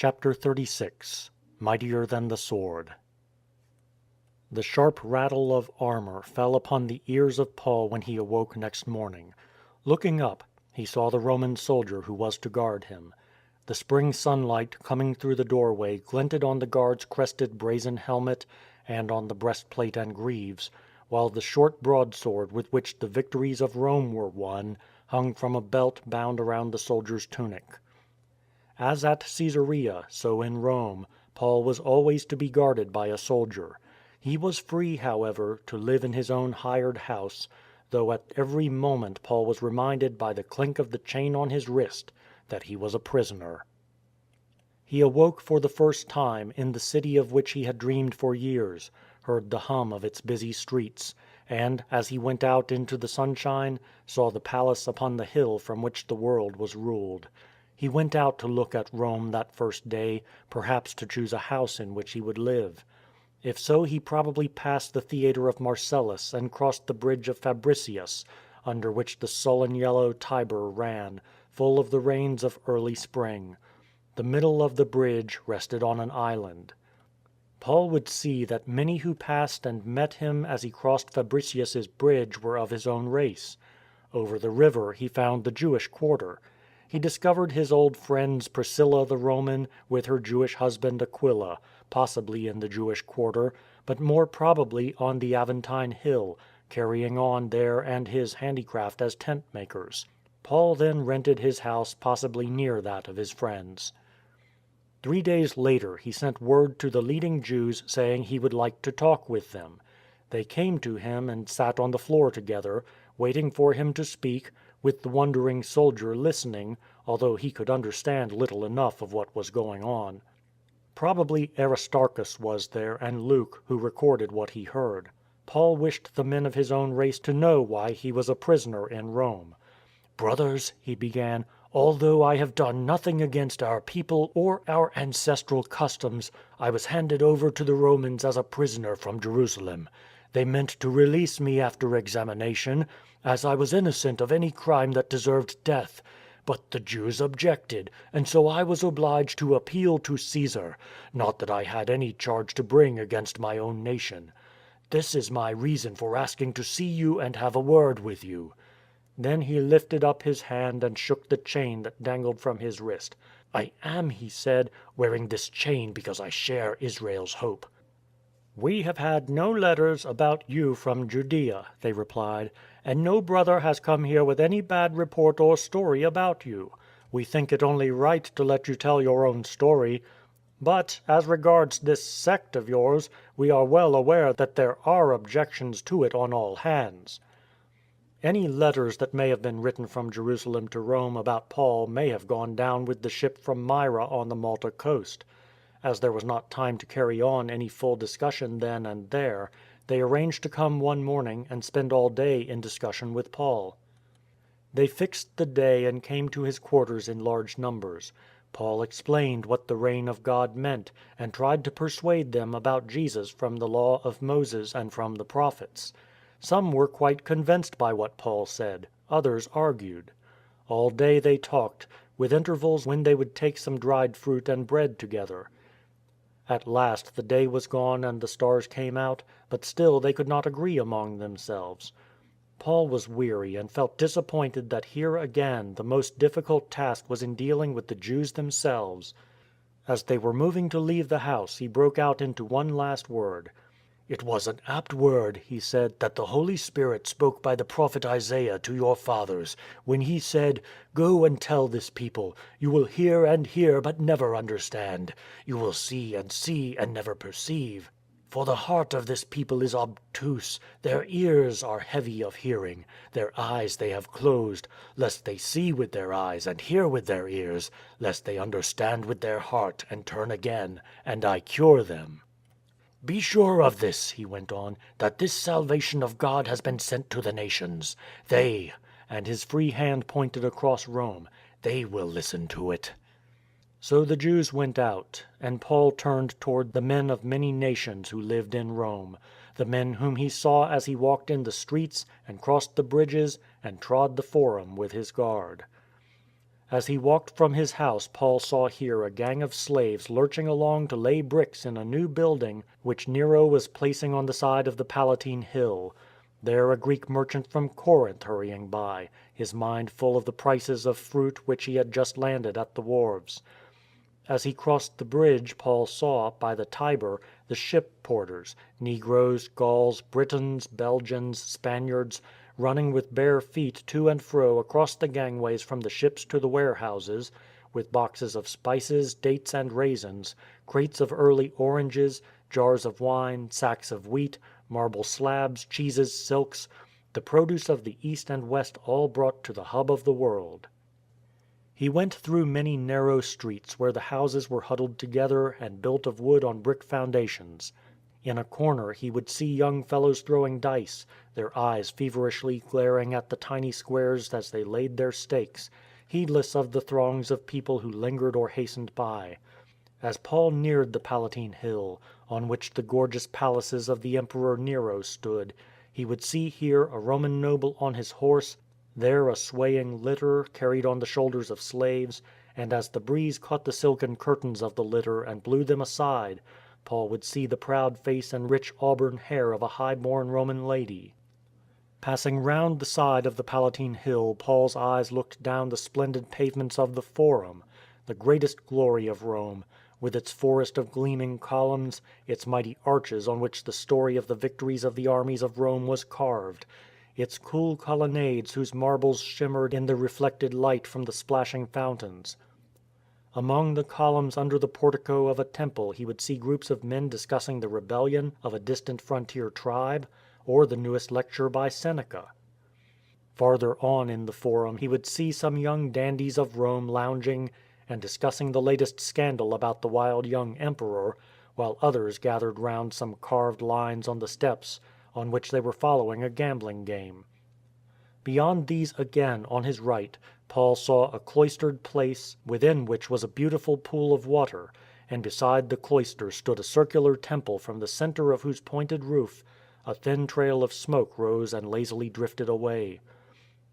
Chapter 36 Mightier than the Sword. The sharp rattle of armor fell upon the ears of Paul when he awoke next morning. Looking up, he saw the Roman soldier who was to guard him. The spring sunlight coming through the doorway glinted on the guard's crested brazen helmet and on the breastplate and greaves, while the short broadsword with which the victories of Rome were won hung from a belt bound around the soldier's tunic. As at Caesarea, so in Rome, Paul was always to be guarded by a soldier. He was free, however, to live in his own hired house, though at every moment Paul was reminded by the clink of the chain on his wrist that he was a prisoner. He awoke for the first time in the city of which he had dreamed for years, heard the hum of its busy streets, and, as he went out into the sunshine, saw the palace upon the hill from which the world was ruled. He went out to look at Rome that first day, perhaps to choose a house in which he would live. If so, he probably passed the theatre of Marcellus and crossed the bridge of Fabricius, under which the sullen yellow Tiber ran, full of the rains of early spring. The middle of the bridge rested on an island. Paul would see that many who passed and met him as he crossed Fabricius's bridge were of his own race. Over the river he found the Jewish quarter. He discovered his old friends Priscilla the Roman with her Jewish husband Aquila, possibly in the Jewish quarter, but more probably on the Aventine Hill, carrying on their and his handicraft as tent makers. Paul then rented his house possibly near that of his friends. 3 days later he sent word to the leading Jews saying he would like to talk with them. They came to him and sat on the floor together, waiting for him to speak, with the wondering soldier listening, although he could understand little enough of what was going on. Probably Aristarchus was there and Luke, who recorded what he heard. Paul wished the men of his own race to know why he was a prisoner in Rome. "Brothers," he began, "although I have done nothing against our people or our ancestral customs, I was handed over to the Romans as a prisoner from Jerusalem. They meant to release me after examination, as I was innocent of any crime that deserved death. But the Jews objected, and so I was obliged to appeal to Caesar, not that I had any charge to bring against my own nation. This is my reason for asking to see you and have a word with you." Then he lifted up his hand and shook the chain that dangled from his wrist. "I am," he said, "wearing this chain because I share Israel's hope." "We have had no letters about you from Judea," they replied, "and no brother has come here with any bad report or story about you. We think it only right to let you tell your own story. But, as regards this sect of yours, we are well aware that there are objections to it on all hands." Any letters that may have been written from Jerusalem to Rome about Paul may have gone down with the ship from Myra on the Malta coast. As there was not time to carry on any full discussion then and there, they arranged to come one morning and spend all day in discussion with Paul. They fixed the day and came to his quarters in large numbers. Paul explained what the reign of God meant, and tried to persuade them about Jesus from the law of Moses and from the prophets. Some were quite convinced by what Paul said; others argued. All day they talked, with intervals when they would take some dried fruit and bread together. At last the day was gone and the stars came out, but still they could not agree among themselves. Paul was weary and felt disappointed that here again the most difficult task was in dealing with the Jews themselves. As they were moving to leave the house he broke out into one last word. "It was an apt word," he said, "that the Holy Spirit spoke by the prophet Isaiah to your fathers, when he said, 'Go and tell this people, you will hear and hear but never understand. You will see and never perceive. For the heart of this people is obtuse, their ears are heavy of hearing, their eyes they have closed, lest they see with their eyes and hear with their ears, lest they understand with their heart and turn again, and I cure them.' Be sure of this," he went on, "that this salvation of God has been sent to the nations. They," and his free hand pointed across Rome, "they will listen to it." So the Jews went out, and Paul turned toward the men of many nations who lived in Rome, the men whom he saw as he walked in the streets and crossed the bridges and trod the Forum with his guard. As he walked from his house Paul saw here a gang of slaves lurching along to lay bricks in a new building which Nero was placing on the side of the Palatine Hill. There a Greek merchant from Corinth hurrying by, his mind full of the prices of fruit which he had just landed at the wharves. As he crossed the bridge Paul saw, by the Tiber, the ship porters — Negroes, Gauls, Britons, Belgians, Spaniards — running with bare feet to and fro across the gangways from the ships to the warehouses, with boxes of spices, dates and raisins, crates of early oranges, jars of wine, sacks of wheat, marble slabs, cheeses, silks — the produce of the East and West all brought to the hub of the world. He went through many narrow streets where the houses were huddled together and built of wood on brick foundations. In a corner he would see young fellows throwing dice, their eyes feverishly glaring at the tiny squares as they laid their stakes, heedless of the throngs of people who lingered or hastened by. As Paul neared the Palatine Hill, on which the gorgeous palaces of the Emperor Nero stood, he would see here a Roman noble on his horse, there a swaying litter carried on the shoulders of slaves, and as the breeze caught the silken curtains of the litter and blew them aside, Paul would see the proud face and rich auburn hair of a high-born Roman lady. Passing round the side of the Palatine Hill Paul's eyes looked down the splendid pavements of the Forum, the greatest glory of Rome, with its forest of gleaming columns, its mighty arches on which the story of the victories of the armies of Rome was carved, its cool colonnades whose marbles shimmered in the reflected light from the splashing fountains. Among the columns under the portico of a temple he would see groups of men discussing the rebellion of a distant frontier tribe, or the newest lecture by Seneca. Farther on in the Forum he would see some young dandies of Rome lounging and discussing the latest scandal about the wild young emperor, while others gathered round some carved lines on the steps on which they were following a gambling game. Beyond these again, on his right, Paul saw a cloistered place within which was a beautiful pool of water, and beside the cloister stood a circular temple from the centre of whose pointed roof a thin trail of smoke rose and lazily drifted away.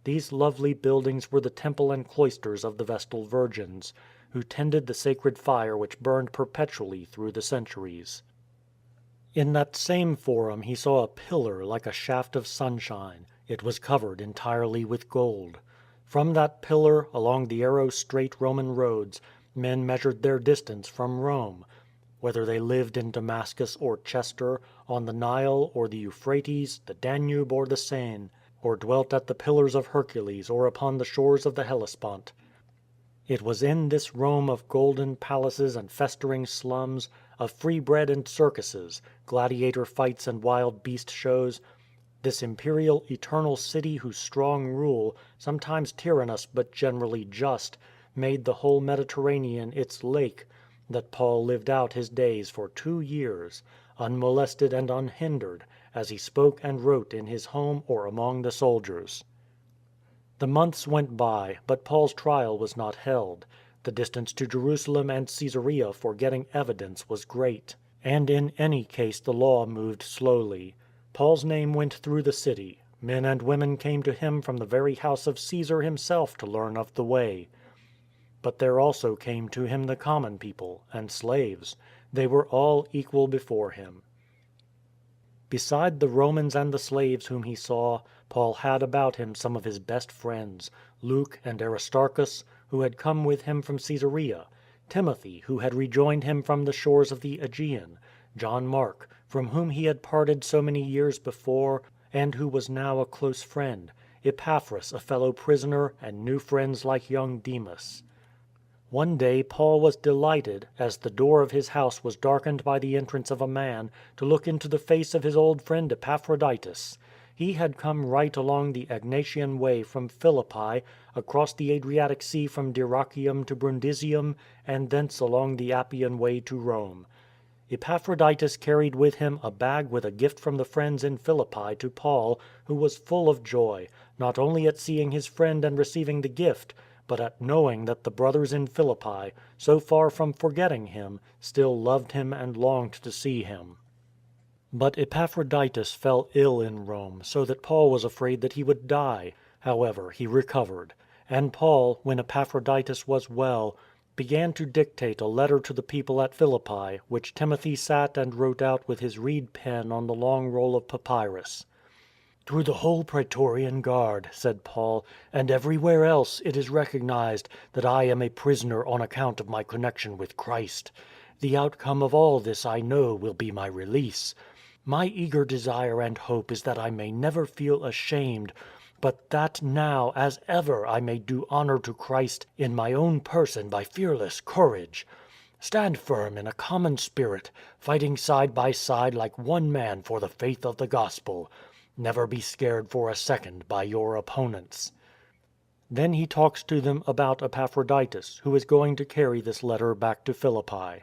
These lovely buildings were the temple and cloisters of the Vestal Virgins, who tended the sacred fire which burned perpetually through the centuries. In that same Forum he saw a pillar like a shaft of sunshine. It was covered entirely with gold. From that pillar, along the arrow straight Roman roads, men measured their distance from Rome. Whether they lived in Damascus or Chester, on the Nile or the Euphrates, the Danube or the Seine, or dwelt at the Pillars of Hercules or upon the shores of the Hellespont. It was in this Rome of golden palaces and festering slums, of free bread and circuses, gladiator fights and wild beast shows, this imperial eternal city whose strong rule, sometimes tyrannous but generally just, made the whole Mediterranean its lake, that Paul lived out his days for 2 years, unmolested and unhindered, as he spoke and wrote in his home or among the soldiers. The months went by, but Paul's trial was not held. The distance to Jerusalem and Caesarea for getting evidence was great, and in any case the law moved slowly. Paul's name went through the city. Men and women came to him from the very house of Caesar himself to learn of the way. But there also came to him the common people, and slaves. They were all equal before him. Beside the Romans and the slaves whom he saw, Paul had about him some of his best friends, Luke and Aristarchus, who had come with him from Caesarea, Timothy, who had rejoined him from the shores of the Aegean, John Mark, from whom he had parted so many years before, and who was now a close friend, Epaphras, a fellow prisoner, and new friends like young Demas. One day Paul was delighted, as the door of his house was darkened by the entrance of a man, to look into the face of his old friend Epaphroditus. He had come right along the Egnatian way from Philippi, across the Adriatic Sea from Dyrrachium to Brundisium, and thence along the Appian way to Rome. Epaphroditus carried with him a bag with a gift from the friends in Philippi to Paul, who was full of joy, not only at seeing his friend and receiving the gift, but at knowing that the brothers in Philippi, so far from forgetting him, still loved him and longed to see him. But Epaphroditus fell ill in Rome, so that Paul was afraid that he would die. However, he recovered. And Paul, when Epaphroditus was well, began to dictate a letter to the people at Philippi, which Timothy sat and wrote out with his reed pen on the long roll of papyrus. " Through the whole Praetorian Guard," said Paul, " and everywhere else it is recognized that I am a prisoner on account of my connection with Christ. The outcome of all this I know will be my release. My eager desire and hope is that I may never feel ashamed, but that now as ever I may do honour to Christ in my own person by fearless courage. Stand firm in a common spirit, fighting side by side like one man for the faith of the Gospel. Never be scared for a second by your opponents." Then he talks to them about Epaphroditus, who is going to carry this letter back to Philippi.